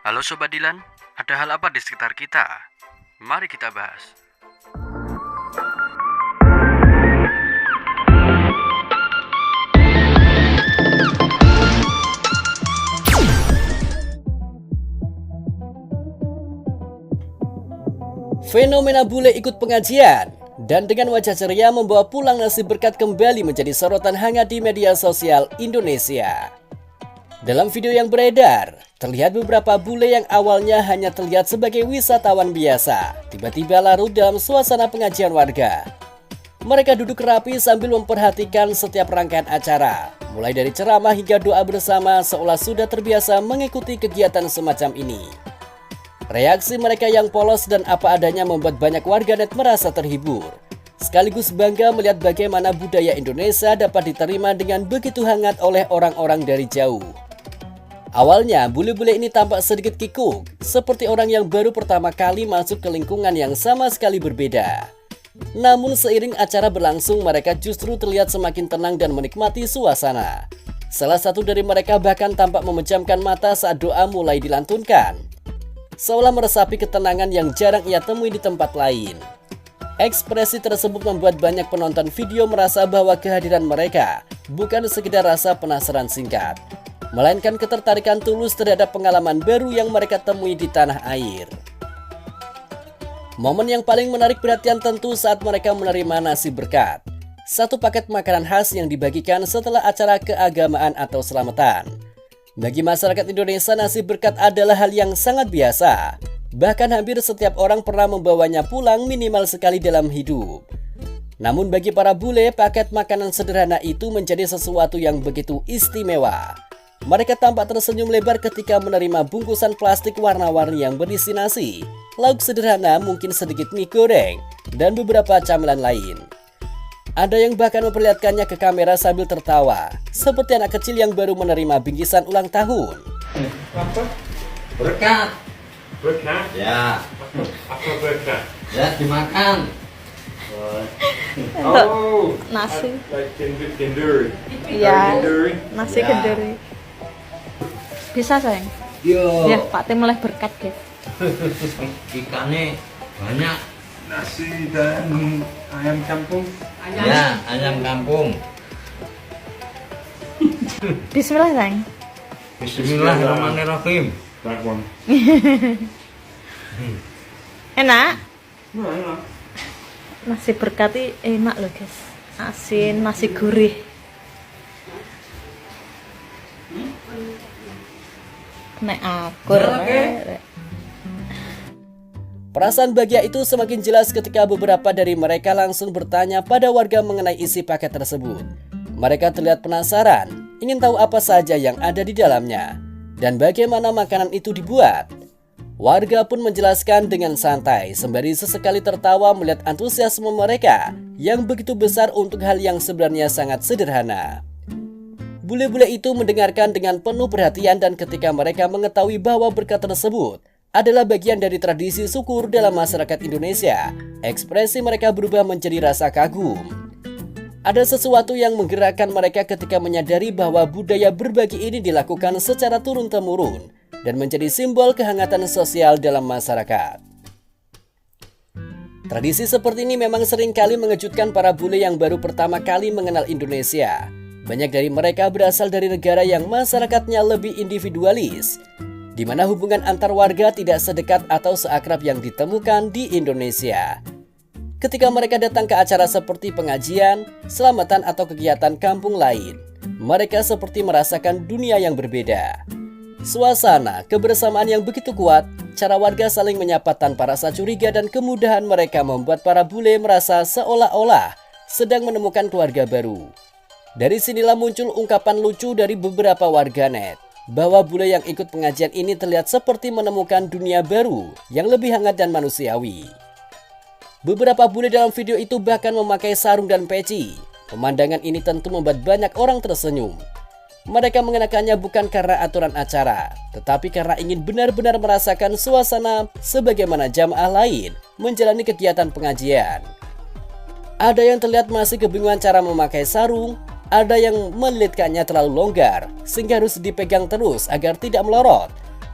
Halo Sobat Dilan, ada hal apa di sekitar kita? Mari kita bahas. Fenomena bule ikut pengajian dan dengan wajah ceria membawa pulang nasi berkat kembali menjadi sorotan hangat di media sosial Indonesia. Dalam video yang beredar, terlihat beberapa bule yang awalnya hanya terlihat sebagai wisatawan biasa, tiba-tiba larut dalam suasana pengajian warga. Mereka duduk rapi sambil memperhatikan setiap rangkaian acara, mulai dari ceramah hingga doa bersama seolah sudah terbiasa mengikuti kegiatan semacam ini. Reaksi mereka yang polos dan apa adanya membuat banyak warganet merasa terhibur, sekaligus bangga melihat bagaimana budaya Indonesia dapat diterima dengan begitu hangat oleh orang-orang dari jauh. Awalnya, bule-bule ini tampak sedikit kikuk, seperti orang yang baru pertama kali masuk ke lingkungan yang sama sekali berbeda. Namun seiring acara berlangsung, mereka justru terlihat semakin tenang dan menikmati suasana. Salah satu dari mereka bahkan tampak memejamkan mata saat doa mulai dilantunkan, seolah meresapi ketenangan yang jarang ia temui di tempat lain. Ekspresi tersebut membuat banyak penonton video merasa bahwa kehadiran mereka bukan sekedar rasa penasaran singkat, melainkan ketertarikan tulus terhadap pengalaman baru yang mereka temui di tanah air. Momen yang paling menarik perhatian tentu saat mereka menerima nasi berkat, satu paket makanan khas yang dibagikan setelah acara keagamaan atau selamatan. Bagi masyarakat Indonesia, nasi berkat adalah hal yang sangat biasa. Bahkan hampir setiap orang pernah membawanya pulang minimal sekali dalam hidup. Namun bagi para bule, paket makanan sederhana itu menjadi sesuatu yang begitu istimewa. Mereka tampak tersenyum lebar ketika menerima bungkusan plastik warna-warni yang berisi nasi, lauk sederhana, mungkin sedikit mie goreng, dan beberapa camilan lain. Ada yang bahkan memperlihatkannya ke kamera sambil tertawa, seperti anak kecil yang baru menerima bingkisan ulang tahun. Apa? Berkat. Berkat? Ya. Apa berkat? Ya, dimakan. Oh, Nasi. like kenduri. Iya, Kenduri. nasi Ya. kenduri. Bisa sayang? Yo. Ya, Pak Tim mulai berkat deh. Ikannya banyak. Nasi dan ayam kampung. Ya, ayam kampung. Bismillah sayang. Bismillahirrahmanirrahim. That one. Enak? No, no. Nasi berkat enak loh guys. Asin, nasi gurih. Nek akur. Perasaan bahagia itu semakin jelas ketika beberapa dari mereka langsung bertanya pada warga mengenai isi paket tersebut. Mereka terlihat penasaran, ingin tahu apa saja yang ada di dalamnya, dan bagaimana makanan itu dibuat. Warga pun menjelaskan dengan santai, sembari sesekali tertawa melihat antusiasme mereka yang begitu besar untuk hal yang sebenarnya sangat sederhana. Bule-bule itu mendengarkan dengan penuh perhatian, dan ketika mereka mengetahui bahwa berkat tersebut adalah bagian dari tradisi syukur dalam masyarakat Indonesia, ekspresi mereka berubah menjadi rasa kagum. Ada sesuatu yang menggerakkan mereka ketika menyadari bahwa budaya berbagi ini dilakukan secara turun-temurun dan menjadi simbol kehangatan sosial dalam masyarakat. Tradisi seperti ini memang seringkali mengejutkan para bule yang baru pertama kali mengenal Indonesia. Banyak dari mereka berasal dari negara yang masyarakatnya lebih individualis, di mana hubungan antar warga tidak sedekat atau seakrab yang ditemukan di Indonesia. Ketika mereka datang ke acara seperti pengajian, selamatan atau kegiatan kampung lain, mereka seperti merasakan dunia yang berbeda. Suasana kebersamaan yang begitu kuat, cara warga saling menyapa tanpa rasa curiga, dan kemudahan mereka membuat para bule merasa seolah-olah sedang menemukan keluarga baru. Dari sinilah muncul ungkapan lucu dari beberapa warganet, bahwa bule yang ikut pengajian ini terlihat seperti menemukan dunia baru yang lebih hangat dan manusiawi. Beberapa bule dalam video itu bahkan memakai sarung dan peci. Pemandangan ini tentu membuat banyak orang tersenyum. Mereka mengenakannya bukan karena aturan acara, tetapi karena ingin benar-benar merasakan suasana sebagaimana jamaah lain menjalani kegiatan pengajian. Ada yang terlihat masih kebingungan cara memakai sarung, ada yang melilitkannya terlalu longgar sehingga harus dipegang terus agar tidak melorot.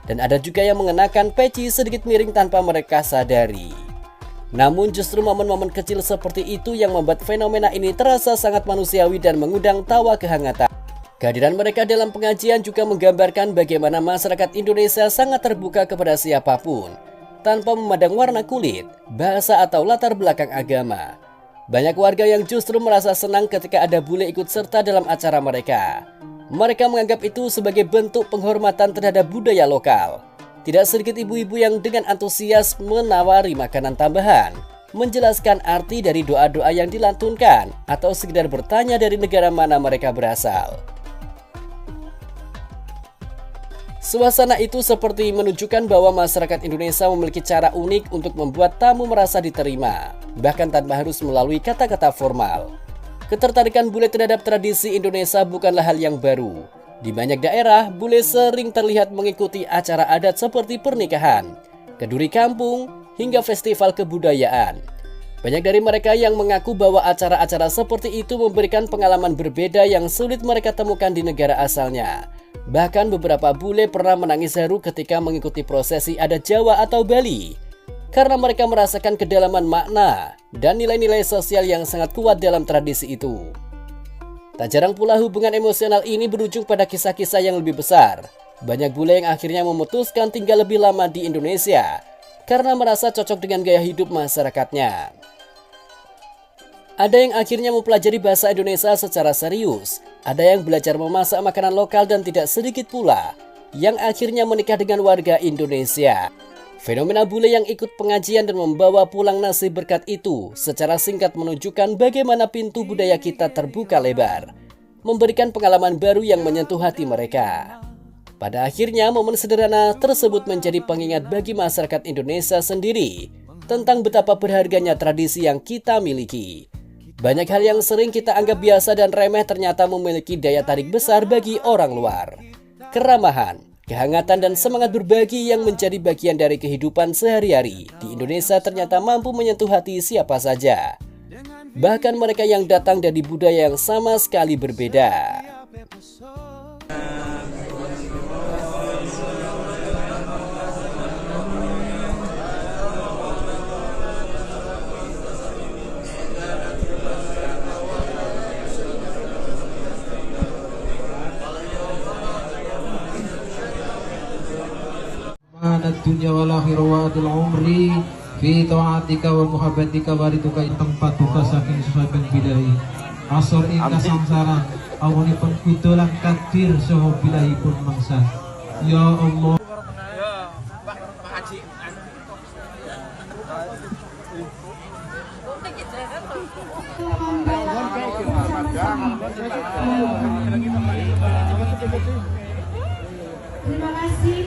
dan ada juga yang mengenakan peci sedikit miring tanpa mereka sadari. Namun justru momen-momen kecil seperti itu yang membuat fenomena ini terasa sangat manusiawi dan mengundang tawa kehangatan. Kehadiran mereka dalam pengajian juga menggambarkan bagaimana masyarakat Indonesia sangat terbuka kepada siapapun, tanpa memandang warna kulit, bahasa atau latar belakang agama. Banyak warga yang justru merasa senang ketika ada bule ikut serta dalam acara mereka. Mereka menganggap itu sebagai bentuk penghormatan terhadap budaya lokal. Tidak sedikit ibu-ibu yang dengan antusias menawari makanan tambahan, menjelaskan arti dari doa-doa yang dilantunkan, atau sekedar bertanya dari negara mana mereka berasal. Suasana itu seperti menunjukkan bahwa masyarakat Indonesia memiliki cara unik untuk membuat tamu merasa diterima, bahkan tanpa harus melalui kata-kata formal. Ketertarikan bule terhadap tradisi Indonesia bukanlah hal yang baru. Di banyak daerah, bule sering terlihat mengikuti acara adat seperti pernikahan, keduri kampung, hingga festival kebudayaan. Banyak dari mereka yang mengaku bahwa acara-acara seperti itu memberikan pengalaman berbeda yang sulit mereka temukan di negara asalnya. Bahkan beberapa bule pernah menangis haru ketika mengikuti prosesi adat Jawa atau Bali, karena mereka merasakan kedalaman makna dan nilai-nilai sosial yang sangat kuat dalam tradisi itu. Tak jarang pula hubungan emosional ini berujung pada kisah-kisah yang lebih besar. Banyak bule yang akhirnya memutuskan tinggal lebih lama di Indonesia karena merasa cocok dengan gaya hidup masyarakatnya. Ada yang akhirnya mempelajari bahasa Indonesia secara serius, ada yang belajar memasak makanan lokal, dan tidak sedikit pula yang akhirnya menikah dengan warga Indonesia. Fenomena bule yang ikut pengajian dan membawa pulang nasi berkat itu secara singkat menunjukkan bagaimana pintu budaya kita terbuka lebar, memberikan pengalaman baru yang menyentuh hati mereka. Pada akhirnya, momen sederhana tersebut menjadi pengingat bagi masyarakat Indonesia sendiri tentang betapa berharganya tradisi yang kita miliki. Banyak hal yang sering kita anggap biasa dan remeh ternyata memiliki daya tarik besar bagi orang luar. Keramahan, kehangatan, dan semangat berbagi yang menjadi bagian dari kehidupan sehari-hari di Indonesia ternyata mampu menyentuh hati siapa saja. Bahkan mereka yang datang dari budaya yang sama sekali berbeda. Dunia wal akhirah wa adil umri fi ta'atika wa muhabbatika warituka tempat duka saking sesuaikan bilahi asor ingka samsara awalipun kudolan takdir soho bilahi pun mangsa. Ya Allah, terima kasih.